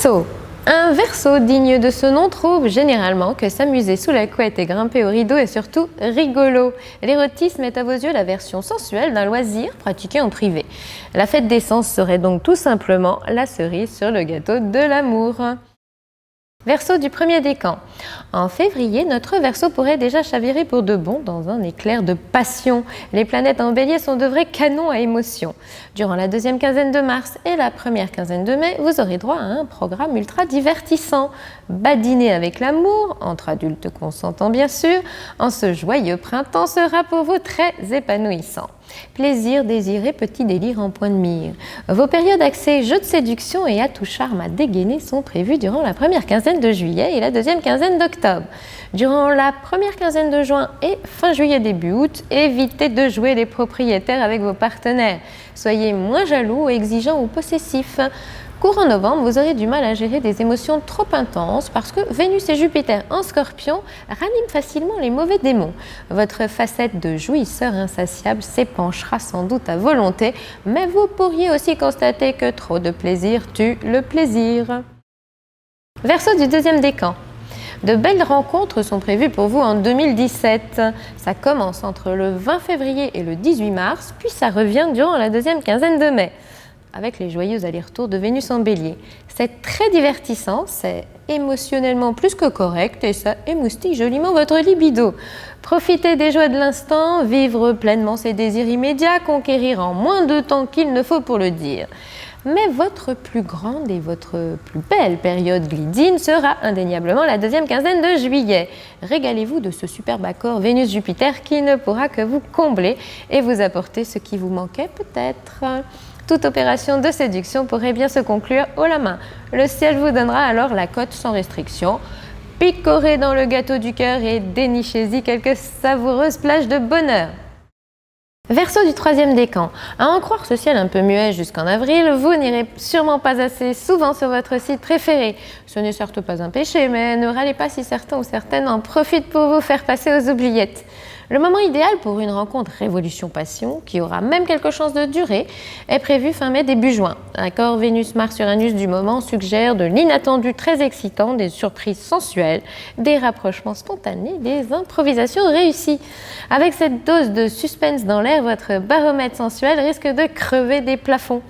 Verseau. Un Verseau digne de ce nom trouve généralement que s'amuser sous la couette et grimper au rideau est surtout rigolo. L'érotisme est à vos yeux la version sensuelle d'un loisir pratiqué en privé. La fête des sens serait donc tout simplement la cerise sur le gâteau de l'amour. Verseau du premier décan. En février, notre Verseau pourrait déjà chavirer pour de bon dans un éclair de passion. Les planètes en bélier sont de vrais canons à émotion. Durant la deuxième quinzaine de mars et la première quinzaine de mai, vous aurez droit à un programme ultra divertissant. Badiner avec l'amour, entre adultes consentants bien sûr, en ce joyeux printemps sera pour vous très épanouissant. Plaisir, désir et petit délire en point de mire. Vos périodes axées jeux de séduction et atout charme à dégainer sont prévues durant la première quinzaine de juillet et la deuxième quinzaine d'octobre. Durant la première quinzaine de juin et fin juillet début août, évitez de jouer les propriétaires avec vos partenaires. Soyez moins jaloux, exigeants ou possessifs. Courant novembre, vous aurez du mal à gérer des émotions trop intenses parce que Vénus et Jupiter en Scorpion raniment facilement les mauvais démons. Votre facette de jouisseur insatiable s'épanchera sans doute à volonté, mais vous pourriez aussi constater que trop de plaisir tue le plaisir. Verseau du deuxième décan. De belles rencontres sont prévues pour vous en 2017. Ça commence entre le 20 février et le 18 mars, puis ça revient durant la deuxième quinzaine de mai, avec les joyeux allers-retours de Vénus en bélier. C'est très divertissant, c'est émotionnellement plus que correct et ça émoustille joliment votre libido. Profitez des joies de l'instant, vivre pleinement ses désirs immédiats, conquérir en moins de temps qu'il ne faut pour le dire. Mais votre plus grande et votre plus belle période glidine sera indéniablement la deuxième quinzaine de juillet. Régalez-vous de ce superbe accord Vénus-Jupiter qui ne pourra que vous combler et vous apporter ce qui vous manquait peut-être. Toute opération de séduction pourrait bien se conclure haut la main. Le ciel vous donnera alors la cote sans restriction. Picorez dans le gâteau du cœur et dénichez-y quelques savoureuses plages de bonheur. Verseau du troisième décan. À en croire ce ciel un peu muet jusqu'en avril, vous n'irez sûrement pas assez souvent sur votre site préféré. Ce n'est certes pas un péché, mais ne râlez pas si certains ou certaines en profitent pour vous faire passer aux oubliettes. Le moment idéal pour une rencontre révolution-passion, qui aura même quelque chance de durer, est prévu fin mai début juin. L'accord Vénus-Mars-Uranus du moment suggère de l'inattendu très excitant, des surprises sensuelles, des rapprochements spontanés, des improvisations réussies. Avec cette dose de suspense dans l'air, votre baromètre sensuel risque de crever des plafonds.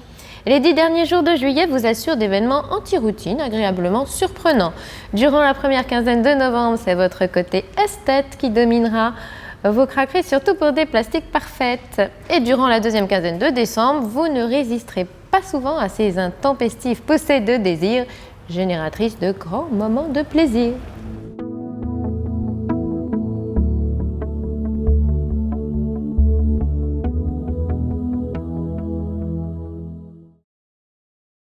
Les 10 derniers jours de juillet vous assurent d'événements anti-routine agréablement surprenants. Durant la première quinzaine de novembre, c'est votre côté esthète qui dominera. Vous craquerez surtout pour des plastiques parfaites. Et durant la deuxième quinzaine de décembre, vous ne résisterez pas souvent à ces intempestives poussées de désir, génératrices de grands moments de plaisir.